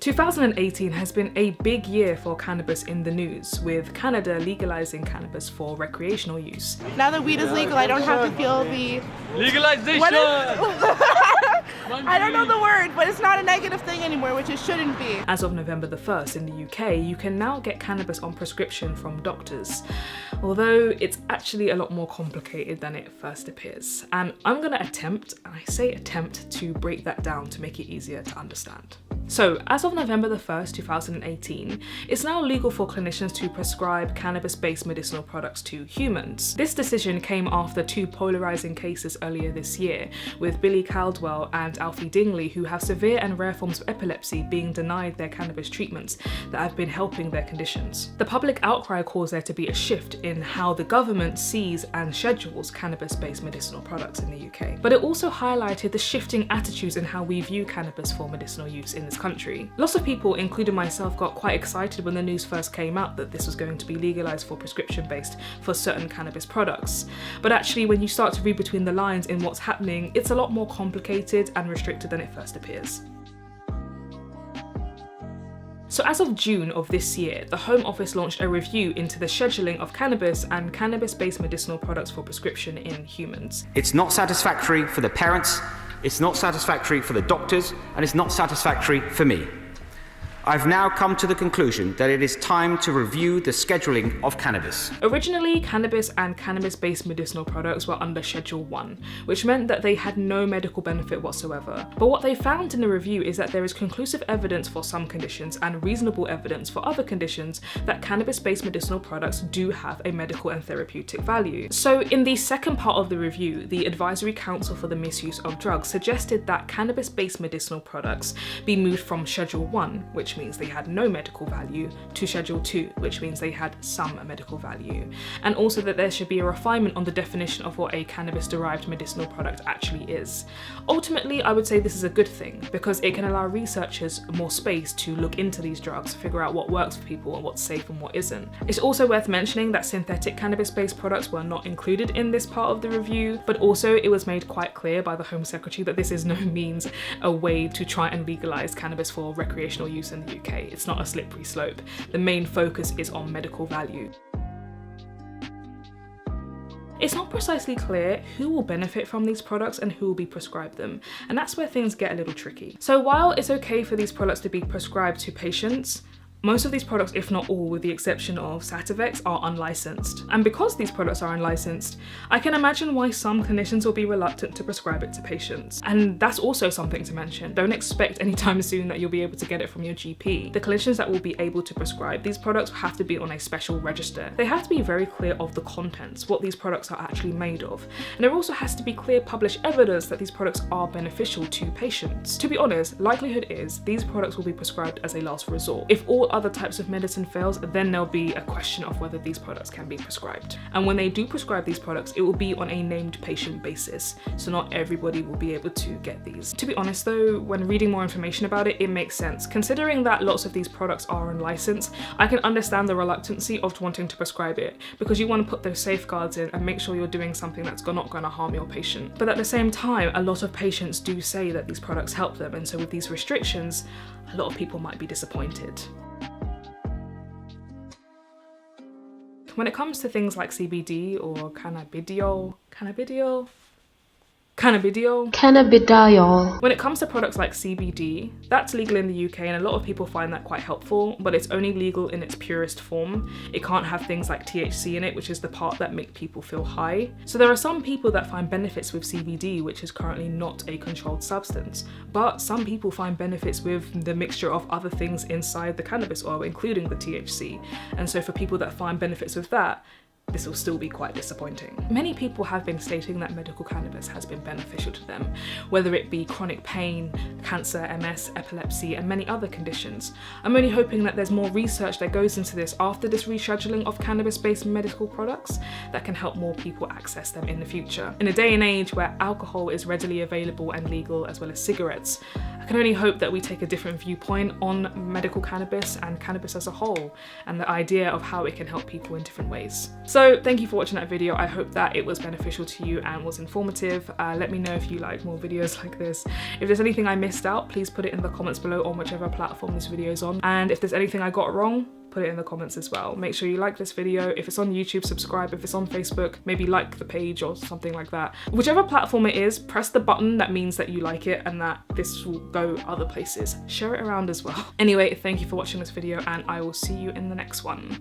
2018 has been a big year for cannabis in the news, with Canada legalizing cannabis for recreational use. Now that weed is legal, I don't have to feel the... Legalization! I don't know the word, but it's not a negative thing anymore, which it shouldn't be. As of November the 1st in the UK, you can now get cannabis on prescription from doctors, although it's actually a lot more complicated than it first appears. And I'm gonna attempt, and I say attempt, to break that down to make it easier to understand. So, as of November the 1st, 2018, it's now legal for clinicians to prescribe cannabis-based medicinal products to humans. This decision came after two polarizing cases earlier this year, with Billy Caldwell and Alfie Dingley, who have severe and rare forms of epilepsy, being denied their cannabis treatments that have been helping their conditions. The public outcry caused there to be a shift in how the government sees and schedules cannabis-based medicinal products in the UK. But it also highlighted the shifting attitudes in how we view cannabis for medicinal use in this country. Lots of people, including myself, got quite excited when the news first came out that this was going to be legalized for prescription-based for certain cannabis products. But actually, when you start to read between the lines in what's happening, it's a lot more complicated and restricted than it first appears. So as of June of this year, the Home Office launched a review into the scheduling of cannabis and cannabis-based medicinal products for prescription in humans. It's not satisfactory for the parents, it's not satisfactory for the doctors, and it's not satisfactory for me. I've now come to the conclusion that it is time to review the scheduling of cannabis. Originally, cannabis and cannabis-based medicinal products were under Schedule 1, which meant that they had no medical benefit whatsoever. But what they found in the review is that there is conclusive evidence for some conditions and reasonable evidence for other conditions that cannabis-based medicinal products do have a medical and therapeutic value. So in the second part of the review, the Advisory Council for the Misuse of Drugs suggested that cannabis-based medicinal products be moved from Schedule 1, which means they had no medical value, to Schedule 2, which means they had some medical value. And also that there should be a refinement on the definition of what a cannabis-derived medicinal product actually is. Ultimately, I would say this is a good thing, because it can allow researchers more space to look into these drugs, figure out what works for people and what's safe and what isn't. It's also worth mentioning that synthetic cannabis-based products were not included in this part of the review, but also it was made quite clear by the Home Secretary that this is no means a way to try and legalize cannabis for recreational use in the UK. It's not a slippery slope. The main focus is on medical value. It's not precisely clear who will benefit from these products and who will be prescribed them, and that's where things get a little tricky. So while it's okay for these products to be prescribed to patients, most of these products, if not all, with the exception of Sativex, are unlicensed. And because these products are unlicensed, I can imagine why some clinicians will be reluctant to prescribe it to patients. And that's also something to mention. Don't expect anytime soon that you'll be able to get it from your GP. The clinicians that will be able to prescribe these products have to be on a special register. They have to be very clear of the contents, what these products are actually made of. And there also has to be clear published evidence that these products are beneficial to patients. To be honest, likelihood is these products will be prescribed as a last resort. If all other types of medicine fails, then there'll be a question of whether these products can be prescribed. And when they do prescribe these products, it will be on a named patient basis, so not everybody will be able to get these. To be honest though, when reading more information about it, it makes sense. Considering that lots of these products are unlicensed, I can understand the reluctancy of wanting to prescribe it, because you want to put those safeguards in and make sure you're doing something that's not going to harm your patient. But at the same time, a lot of patients do say that these products help them, and so with these restrictions, a lot of people might be disappointed. When it comes to things like CBD or cannabidiol. When it comes to products like CBD, that's legal in the UK and a lot of people find that quite helpful, but it's only legal in its purest form. It can't have things like THC in it, which is the part that make people feel high. So there are some people that find benefits with CBD, which is currently not a controlled substance, but some people find benefits with the mixture of other things inside the cannabis oil, including the THC. And so for people that find benefits with that, this will still be quite disappointing. Many people have been stating that medical cannabis has been beneficial to them, whether it be chronic pain, cancer, MS, epilepsy, and many other conditions. I'm only hoping that there's more research that goes into this after this rescheduling of cannabis-based medical products that can help more people access them in the future. In a day and age where alcohol is readily available and legal, as well as cigarettes, I can only hope that we take a different viewpoint on medical cannabis and cannabis as a whole, and the idea of how it can help people in different ways. So So thank you for watching that video. I hope that it was beneficial to you and was informative. Let me know if you like more videos like this. If there's anything I missed out, please put it in the comments below on whichever platform this video is on. And if there's anything I got wrong, put it in the comments as well. Make sure you like this video. If it's on YouTube, subscribe. If it's on Facebook, maybe like the page or something like that. Whichever platform it is, press the button that means that you like it and that this will go other places. Share it around as well. Anyway, thank you for watching this video and I will see you in the next one.